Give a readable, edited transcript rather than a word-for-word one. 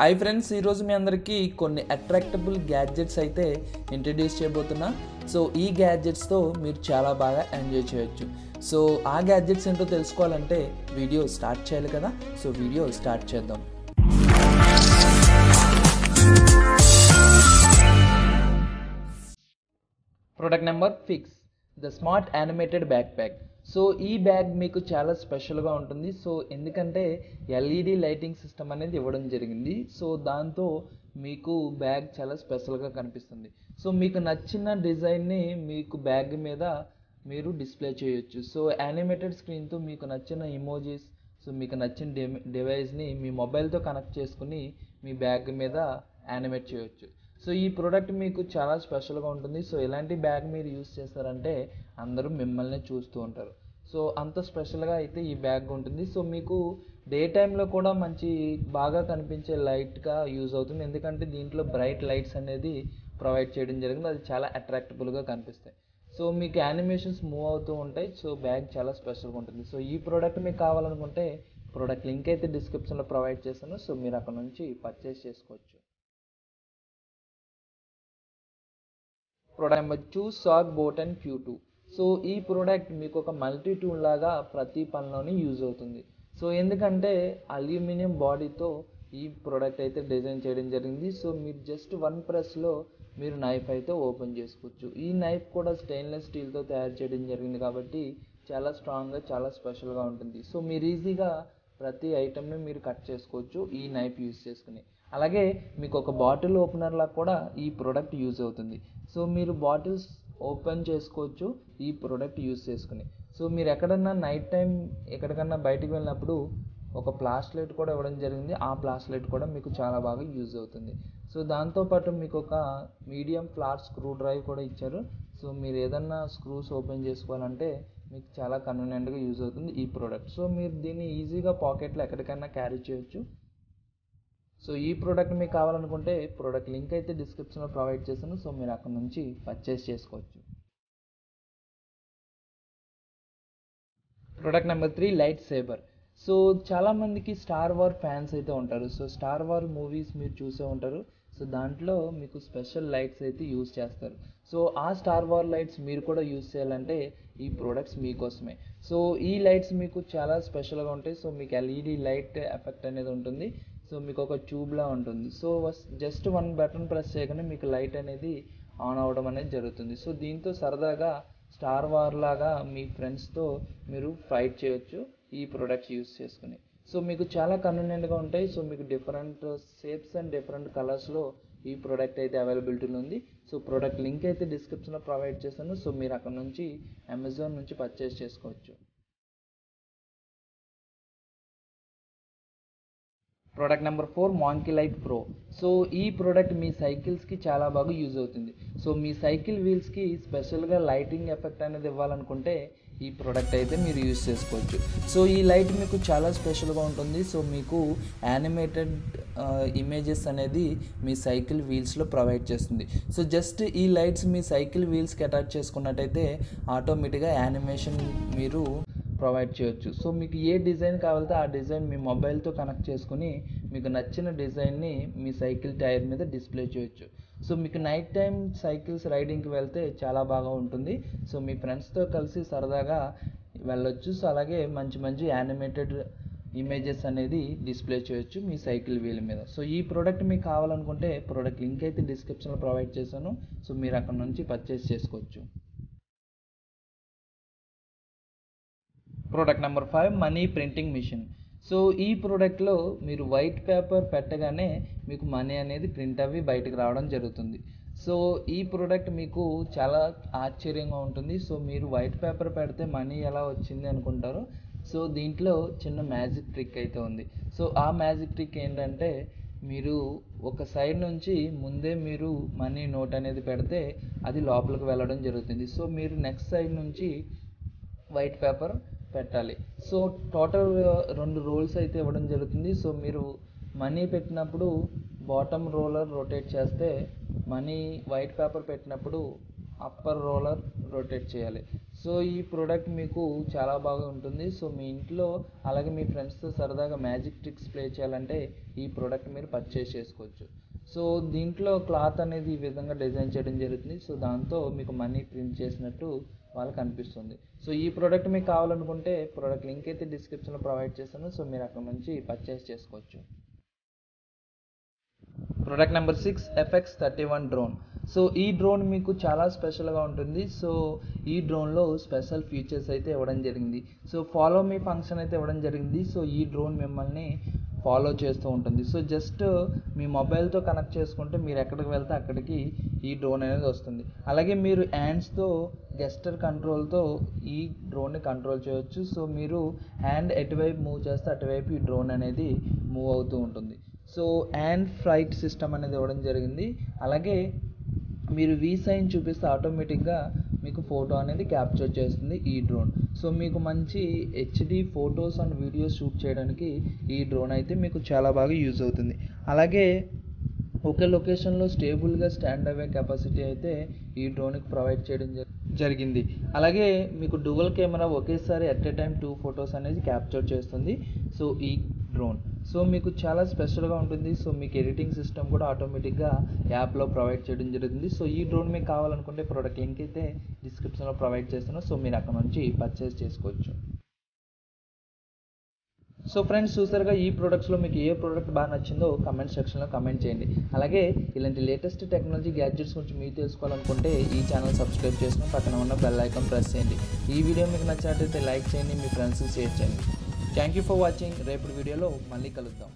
Hi friends, ఈరోజు మీ అందరికీ కొన్ని అట్రాక్టబుల్ గ్యాడ్జెట్స్ అయితే ఇంట్రడ్యూస్ చేయబోతున్నా. సో ఈ గ్యాడ్జెట్స్తో మీరు చాలా బాగా ఎంజాయ్ చేయొచ్చు. సో ఆ గ్యాడ్జెట్స్ ఏంటో తెలుసుకోవాలంటే వీడియో స్టార్ట్ చేయాలి కదా. సో వీడియో స్టార్ట్ చేద్దాం. Product number 6, the smart animated back pack. So ఈ బ్యాగ్ మీకు చాలా స్పెషల్గా ఉంటుంది. సో ఎందుకంటే ఎల్ఈడి లైటింగ్ సిస్టమ్ అనేది ఇవ్వడం జరిగింది. సో దాంతో మీకు బ్యాగ్ చాలా స్పెషల్గా కనిపిస్తుంది. సో మీకు నచ్చిన డిజైన్ని మీకు బ్యాగ్ మీద మీరు డిస్ప్లే చేయొచ్చు. సో యానిమేటెడ్ స్క్రీన్తో మీకు నచ్చిన ఇమోజీస్, సో మీకు నచ్చిన డివైస్ని మీ మొబైల్తో కనెక్ట్ చేసుకుని మీ బ్యాగ్ మీద యానిమేట్ చేయొచ్చు. సో ఈ ప్రోడక్ట్ మీకు చాలా స్పెషల్గా ఉంటుంది. సో ఎలాంటి బ్యాగ్ మీరు యూస్ చేస్తారంటే అందరూ మిమ్మల్ని చూస్తూ ఉంటారు. సో అంత స్పెషల్గా అయితే ఈ బ్యాగ్ ఉంటుంది. సో మీకు డే టైంలో కూడా మంచి బాగా కనిపించే లైట్గా యూజ్ అవుతుంది. ఎందుకంటే దీంట్లో బ్రైట్ లైట్స్ అనేది ప్రొవైడ్ చేయడం జరిగింది. అది చాలా అట్రాక్టబుల్గా కనిపిస్తాయి. సో మీకు యానిమేషన్స్ మూవ్ అవుతూ ఉంటాయి. సో బ్యాగ్ చాలా స్పెషల్గా ఉంటుంది. సో ఈ ప్రోడక్ట్ మీకు కావాలనుకుంటే ప్రోడక్ట్ లింక్ అయితే డిస్క్రిప్షన్లో ప్రొవైడ్ చేస్తాను. సో మీరు అక్కడ నుంచి పర్చేస్ చేసుకోవచ్చు. ప్రోడక్ట్ నెంబర్ 2, సాగ్ బోట్ అండ్ Q2. సో ఈ ప్రోడక్ట్ మీకు ఒక మల్టీ టూల్ లాగా ప్రతి పనిలోని యూజ్ అవుతుంది. సో ఎందుకంటే అల్యూమినియం బాడీతో ఈ ప్రోడక్ట్ అయితే డిజైన్ చేయడం జరిగింది. సో మీరు జస్ట్ వన్ ప్రెస్లో మీరు నైఫ్ అయితే ఓపెన్ చేసుకోవచ్చు. ఈ నైఫ్ కూడా స్టెయిన్లెస్ స్టీల్తో తయారు చేయడం జరిగింది కాబట్టి చాలా స్ట్రాంగ్గా చాలా స్పెషల్గా ఉంటుంది. సో మీరు ఈజీగా ప్రతి ఐటెంని మీరు కట్ చేసుకోవచ్చు ఈ నైఫ్ యూజ్ చేసుకుని. అలాగే మీకు ఒక బాటిల్ ఓపెనర్లా కూడా ఈ ప్రోడక్ట్ యూజ్ అవుతుంది. సో మీరు బాటిల్స్ ఓపెన్ చేసుకోవచ్చు ఈ ప్రోడక్ట్ యూజ్ చేసుకుని. సో మీరు ఎక్కడన్నా నైట్ టైం ఎక్కడికన్నా బయటికి వెళ్ళినప్పుడు ఒక ఫ్లాష్ లైట్ కూడా ఇవ్వడం జరిగింది. ఆ ఫ్లాష్ లైట్ కూడా మీకు చాలా బాగా యూజ్ అవుతుంది. సో దాంతోపాటు మీకు ఒక మీడియం ఫ్లాట్ స్క్రూ డ్రైవ్ కూడా ఇచ్చారు. సో మీరు ఏదన్నా స్క్రూస్ ఓపెన్ చేసుకోవాలంటే మీకు చాలా కన్వీనియంట్గా యూజ్ అవుతుంది ఈ ప్రోడక్ట్. సో మీరు దీన్ని ఈజీగా పాకెట్లో ఎక్కడికైనా క్యారీ చేయొచ్చు. సో ఈ ప్రోడక్ట్ మీకు కావాలనుకుంటే ప్రోడక్ట్ లింక్ అయితే డిస్క్రిప్షన్లో ప్రొవైడ్ చేశాను. సో మీరు అక్కడ నుంచి పర్చేస్ చేసుకోవచ్చు. Product number 3, light sabre. So చాలామందికి స్టార్ వార్ ఫ్యాన్స్ అయితే ఉంటారు. సో స్టార్ వార్ మూవీస్ మీరు చూసే ఉంటారు. సో దాంట్లో మీకు స్పెషల్ లైట్స్ అయితే యూజ్ చేస్తారు. సో ఆ స్టార్ వార్ లైట్స్ మీరు కూడా యూజ్ చేయాలంటే ఈ ప్రోడక్ట్స్ మీకోసమే. సో ఈ లైట్స్ మీకు చాలా స్పెషల్గా ఉంటాయి. సో మీకు ఎల్ఈడి లైట్ ఎఫెక్ట్ అనేది ఉంటుంది. సో మీకు ఒక ట్యూబ్లా ఉంటుంది. So just one button press చేయగానే మీకు లైట్ అనేది ఆన్ అవ్వడం అనేది జరుగుతుంది. సో దీంతో సరదాగా స్టార్ వార్ లాగా మీ ఫ్రెండ్స్తో మీరు ఫైట్ చేయొచ్చు ఈ ప్రోడక్ట్స్ యూస్ చేసుకుని. సో మీకు చాలా కన్వీనియంట్గా ఉంటాయి. సో మీకు డిఫరెంట్ షేప్స్ అండ్ డిఫరెంట్ కలర్స్లో ఈ ప్రోడక్ట్ అయితే అవైలబిలిటీలో ఉంది. సో ప్రోడక్ట్ లింక్ అయితే డిస్క్రిప్షన్లో ప్రొవైడ్ చేశాను. సో మీరు అక్కడ నుంచి అమెజాన్ నుంచి పర్చేస్ చేసుకోవచ్చు. Product number 4, monkey light pro. So ఈ ప్రోడక్ట్ మీ సైకిల్స్కి చాలా బాగా యూజ్ అవుతుంది. సో మీ సైకిల్ వీల్స్కి స్పెషల్గా లైటింగ్ ఎఫెక్ట్ అనేది ఇవ్వాలనుకుంటే ఈ ప్రోడక్ట్ అయితే మీరు యూజ్ చేసుకోవచ్చు. సో ఈ లైట్ మీకు చాలా స్పెషల్గా ఉంటుంది. సో మీకు యానిమేటెడ్ ఇమేజెస్ అనేది మీ సైకిల్ వీల్స్లో ప్రొవైడ్ చేస్తుంది. సో జస్ట్ ఈ లైట్స్ మీ సైకిల్ వీల్స్కి అటాచ్ చేసుకున్నట్టయితే ఆటోమేటిక్గా యానిమేషన్ మీరు ప్రొవైడ్ చేయొచ్చు. సో మీకు ఏ డిజైన్ కావాలితే ఆ డిజైన్ మీ మొబైల్తో కనెక్ట్ చేసుకుని మీకు నచ్చిన డిజైన్ని మీ సైకిల్ టైర్ మీద డిస్ప్లే చేయొచ్చు. సో మీకు నైట్ టైం సైకిల్స్ రైడింగ్కి వెళ్తే చాలా బాగా ఉంటుంది. సో మీ ఫ్రెండ్స్తో కలిసి సరదాగా వెళ్ళొచ్చు. సో అలాగే మంచి మంచి యానిమేటెడ్ ఇమేజెస్ అనేది డిస్ప్లే చేయొచ్చు మీ సైకిల్ వీల్ మీద. సో ఈ ప్రోడక్ట్ మీకు కావాలనుకుంటే ప్రోడక్ట్ లింక్ అయితే డిస్క్రిప్షన్లో ప్రొవైడ్ చేశాను. సో మీరు అక్కడ నుంచి పర్చేస్ చేసుకోవచ్చు. Product number 5, money printing machine. So ఈ ప్రోడక్ట్లో మీరు వైట్ పేపర్ పెట్టగానే మీకు మనీ అనేది ప్రింట్ అవి బయటకు రావడం జరుగుతుంది. సో ఈ ప్రోడక్ట్ మీకు చాలా ఆశ్చర్యంగా ఉంటుంది. సో మీరు వైట్ పేపర్ పెడితే మనీ ఎలా వచ్చింది అనుకుంటారు. సో దీంట్లో చిన్న మ్యాజిక్ ట్రిక్ అయితే ఉంది. సో ఆ మ్యాజిక్ ట్రిక్ ఏంటంటే మీరు ఒక సైడ్ నుంచి ముందే మీరు మనీ నోట్ అనేది పెడితే అది లోపలికి వెళ్ళడం జరుగుతుంది. సో మీరు నెక్స్ట్ సైడ్ నుంచి వైట్ పేపర్ పెట్టాలి. సో టోటల్ 2 రోల్స్ అయితే ఇవ్వడం జరుగుతుంది. సో మీరు మనీ పెట్టినప్పుడు బాటమ్ రోలర్ రొటేట్ చేస్తే మనీ వైట్ పేపర్ పెట్టినప్పుడు అప్పర్ రోలర్ రొటేట్ చేయాలి. సో ఈ ప్రోడక్ట్ మీకు చాలా బాగా ఉంటుంది. సో మీ ఇంట్లో అలాగే మీ ఫ్రెండ్స్తో సరదాగా మ్యాజిక్ ట్రిక్స్ ప్లే చేయాలంటే ఈ ప్రోడక్ట్ మీరు పర్చేస్ చేసుకోవచ్చు. సో దీంట్లో క్లాత్ అనేది ఈ విధంగా డిజైన్ చేయడం జరుగుతుంది. సో దాంతో మీకు మనీ ప్రింట్ చేసినట్టు వాళ్ళకి అనిపిస్తుంది. సో ఈ ప్రోడక్ట్ మీకు కావాలనుకుంటే ప్రోడక్ట్ లింక్ అయితే డిస్క్రిప్షన్లో ప్రొవైడ్ చేస్తాను. సో మీరు అక్కడ నుంచి పర్చేస్ చేసుకోవచ్చు. Product number 6 FX31 drone. So ఈ డ్రోన్ మీకు చాలా స్పెషల్గా ఉంటుంది. సో ఈ డ్రోన్లో స్పెషల్ ఫీచర్స్ అయితే ఇవ్వడం జరిగింది. సో ఫాలో మీ ఫంక్షన్ అయితే ఇవ్వడం జరిగింది. సో ఈ డ్రోన్ మిమ్మల్ని ఫాలో చేస్తూ ఉంటుంది. సో జస్ట్ మీ మొబైల్తో కనెక్ట్ చేసుకుంటే మీరు ఎక్కడికి వెళ్తే అక్కడికి ఈ డ్రోన్ అనేది వస్తుంది. అలాగే మీరు హ్యాండ్స్తో గెస్టర్ కంట్రోల్తో ఈ డ్రోన్ని కంట్రోల్ చేయవచ్చు. సో మీరు హ్యాండ్ ఎటువైపు మూవ్ చేస్తే అటువైపు ఈ డ్రోన్ అనేది మూవ్ అవుతూ ఉంటుంది. సో హ్యాండ్ ఫ్లైట్ సిస్టమ్ అనేది ఇవ్వడం జరిగింది. అలాగే మీరు వి సైన్ చూపిస్తే ఆటోమేటిక్గా మీకు ఫోటో అనేది క్యాప్చర్ చేస్తుంది ఈ డ్రోన్. సో మీకు మంచి HD photos and videos shoot చేయడానికి ఈ డ్రోన్ అయితే మీకు చాలా బాగా యూజ్ అవుతుంది. అలాగే ఒకే లొకేషన్లో స్టేబుల్గా స్టాండ్ అయ్యే కెపాసిటీ అయితే ఈ డ్రోన్కి ప్రొవైడ్ చేయడం జరిగింది. అలాగే మీకు డ్యువల్ కెమెరా ఒకేసారి ఎట్ ఏ టైం 2 ఫొటోస్ అనేది క్యాప్చర్ చేస్తుంది. సో ఈ డ్రోన్ సో మీకు చాలా స్పెషల్గా ఉంటుంది. సో మీకు ఎడిటింగ్ సిస్టమ్ కూడా ఆటోమేటిక్గా యాప్లో ప్రొవైడ్ చేయడం జరుగుతుంది. సో ఈ డ్రోన్ మీకు కావాలనుకుంటే ప్రోడక్ట్ లింక్ అయితే డిస్క్రిప్షన్లో ప్రొవైడ్ చేస్తాను. సో మీరు అక్కడ నుంచి పర్చేస్ చేసుకోవచ్చు. సో ఫ్రెండ్స్, చూసారుగా ఈ ప్రోడక్ట్స్లో మీకు ఏ ప్రోడక్ట్ బాగా నచ్చిందో కమెంట్ సెక్షన్లో కమెంట్ చేయండి. అలాగే ఇలాంటి లేటెస్ట్ టెక్నాలజీ గ్యాడ్జెట్స్ గురించి మీరు తెలుసుకోవాలనుకుంటే ఈ ఛానల్ సబ్స్క్రైబ్ చేసుకుని పక్కన ఉన్న బెల్ ఐకాన్ ప్రెస్ చేయండి. ఈ వీడియో మీకు నచ్చినట్లయితే లైక్ చేయండి, మీ ఫ్రెండ్స్కి షేర్ చేయండి. Thank you for watching. రేపటి వీడియోలో మళ్ళీ కలుద్దాం.